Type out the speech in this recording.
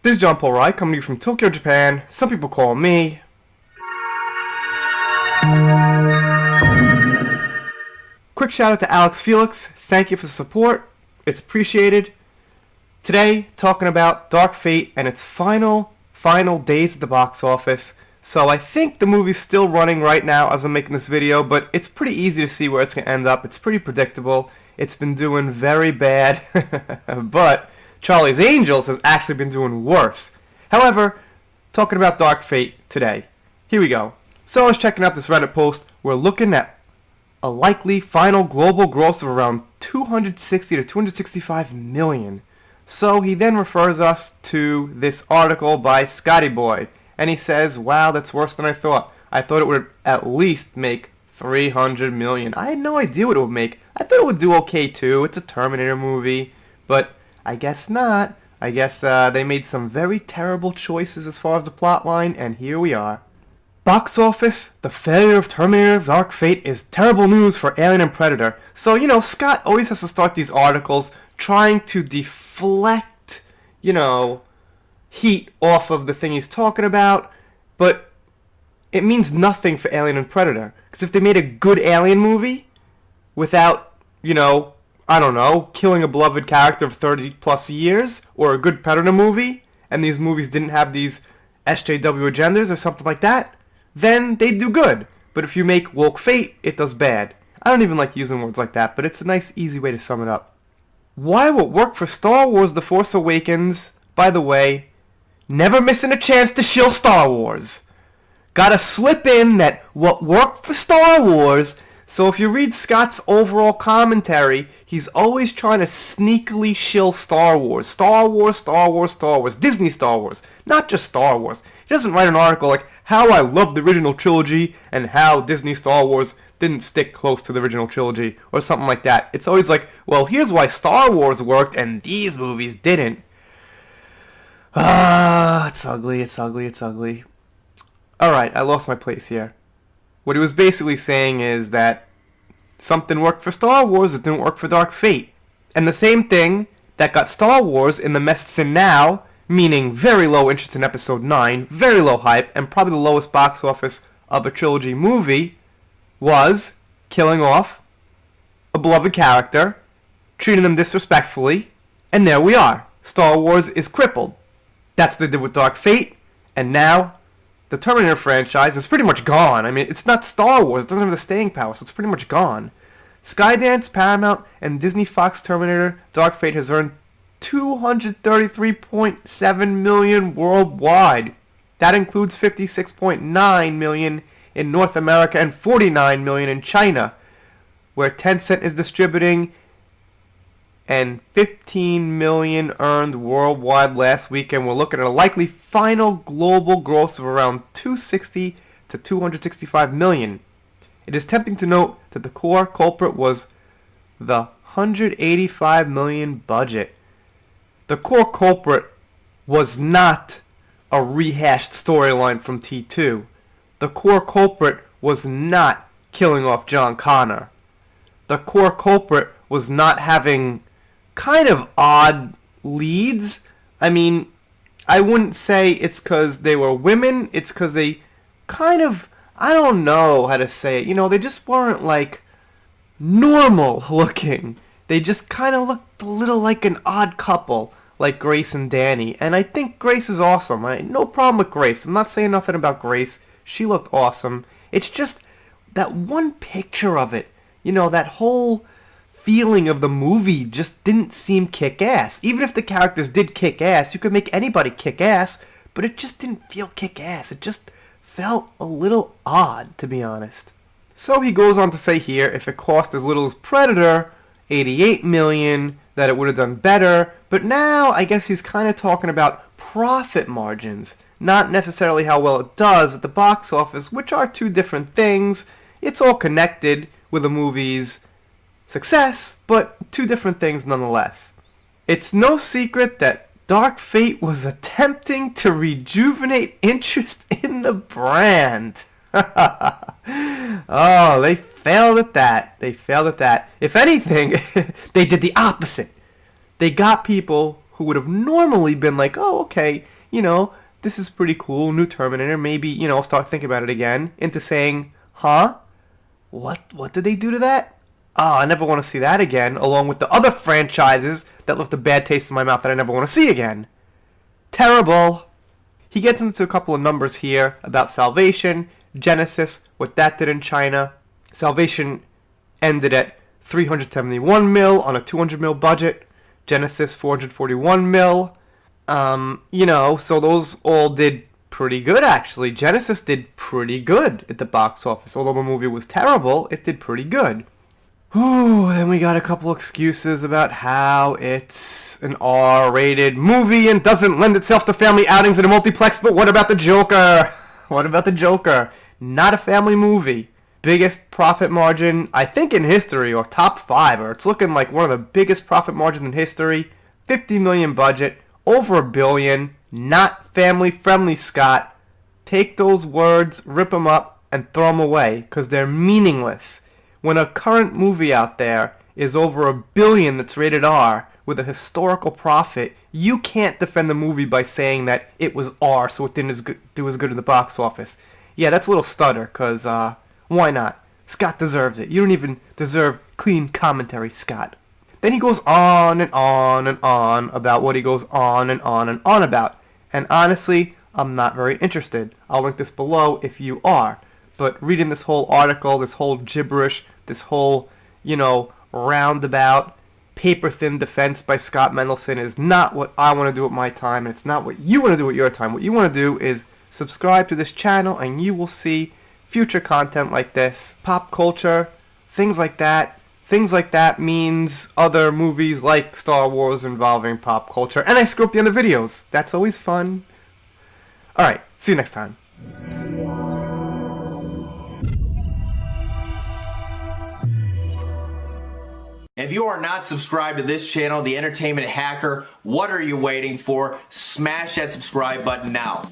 This is John Paul Rai coming to you from Tokyo, Japan. Some people call me Quick shout out to Alex Felix. Thank you for the support. It's appreciated. Today, talking about Dark Fate and its final days at the box office. So I think the movie's still running right now as I'm making this video, but it's pretty easy to see where it's going to end up. It's pretty predictable. It's been doing very bad, but Charlie's Angels has actually been doing worse. However, talking about Dark Fate today. Here we go. So I was checking out this Reddit post. We're looking at a likely final global gross of around 260 to 265 million. So he then refers us to this article by Scotty Boy, and he says, wow, that's worse than I thought. I thought it would at least make 300 million. I had no idea what it would make. I thought it would do okay too. It's a Terminator movie, but I guess not. I guess they made some very terrible choices as far as the plot line, and here we are. Box office, the failure of Terminator Dark Fate is terrible news for Alien and Predator. So, Scott always has to start these articles trying to deflect, heat off of the thing he's talking about, but it means nothing for Alien and Predator. Because if they made a good Alien movie without, killing a beloved character of 30 plus years, or a good Predator movie, and these movies didn't have these SJW agendas or something like that, then they do good. But if you make Woke Fate, it does bad. I don't even like using words like that, but it's a nice, easy way to sum it up. Why what worked for Star Wars The Force Awakens, by the way, never missing a chance to shill Star Wars. Gotta slip in that what worked for Star Wars, so if you read Scott's overall commentary, he's always trying to sneakily shill Star Wars. Star Wars, Star Wars, Star Wars. Disney Star Wars, not just Star Wars. He doesn't write an article like, how I love the original trilogy and how Disney Star Wars didn't stick close to the original trilogy or something like that. It's always like, well, here's why Star Wars worked and these movies didn't. It's ugly, it's ugly, it's ugly. Alright, I lost my place here. What he was basically saying is that something worked for Star Wars, it didn't work for Dark Fate. And the same thing that got Star Wars in the mess it's in now, meaning very low interest in Episode 9, very low hype, and probably the lowest box office of a trilogy movie, was killing off a beloved character, treating them disrespectfully, and there we are. Star Wars is crippled. That's what they did with Dark Fate, and now the Terminator franchise is pretty much gone. I mean, it's not Star Wars, it doesn't have the staying power, so it's pretty much gone. Skydance, Paramount, and Disney Fox Terminator Dark Fate has earned $233.7 million worldwide. That includes $56.9 million in North America and $49 million in China, where Tencent is distributing, and $15 million earned worldwide last weekend. We're looking at a likely final global gross of around 260 to 265 million. It is tempting to note that the Core Culprit was the 185 million budget. The Core Culprit was not a rehashed storyline from T2. The Core Culprit was not killing off John Connor. The Core Culprit was not having kind of odd leads. I mean, I wouldn't say it's because they were women. It's because they kind of, I don't know how to say it. They just weren't like normal looking. They just kind of looked a little like an odd couple, like Grace and Danny. And I think Grace is awesome. No problem with Grace. I'm not saying nothing about Grace. She looked awesome. It's just that one picture of it. That whole feeling of the movie just didn't seem kick-ass. Even if the characters did kick-ass, you could make anybody kick-ass, but it just didn't feel kick-ass. It just felt a little odd, to be honest. So he goes on to say here, if it cost as little as Predator, $88 million, that it would have done better. But now, I guess he's kind of talking about profit margins, not necessarily how well it does at the box office, which are two different things. It's all connected with a movie's success, but two different things nonetheless. It's no secret that Dark Fate was attempting to rejuvenate interest in the brand. Oh, they failed at that. They failed at that. If anything, they did the opposite. They got people who would have normally been like, oh, okay, this is pretty cool, new Terminator, maybe, I'll start thinking about it again, into saying, huh? What did they do to that? I never want to see that again, along with the other franchises that left a bad taste in my mouth that I never want to see again. Terrible. He gets into a couple of numbers here about Salvation, Genesis, what that did in China. Salvation ended at 371 mil on a 200 mil budget. Genesis 441 mil. So those all did pretty good, actually. Genesis did pretty good at the box office. Although the movie was terrible, it did pretty good. Ooh, then we got a couple excuses about how it's an R-rated movie and doesn't lend itself to family outings in a multiplex, but what about the Joker? What about the Joker? Not a family movie. Biggest profit margin, I think, in history, or top 5, or it's looking like one of the biggest profit margins in history. 50 million budget, over $1 billion, not family friendly, Scott. Take those words, rip them up, and throw them away, because they're meaningless. When a current movie out there is over $1 billion that's rated R with a historical profit, you can't defend the movie by saying that it was R, so it didn't do as good in the box office. Yeah, that's a little stutter, because why not? Scott deserves it. You don't even deserve clean commentary, Scott. Then he goes on and on and on about what he goes on and on and on about. And honestly, I'm not very interested. I'll link this below if you are. But reading this whole article, this whole gibberish, this whole, roundabout, paper-thin defense by Scott Mendelson is not what I want to do with my time, and it's not what you want to do with your time. What you want to do is subscribe to this channel, and you will see future content like this. Pop culture, things like that. Things like that means other movies like Star Wars involving pop culture. And I screw up the end of videos. That's always fun. Alright, see you next time. If you are not subscribed to this channel, The Entertainment Hacker, what are you waiting for? Smash that subscribe button now.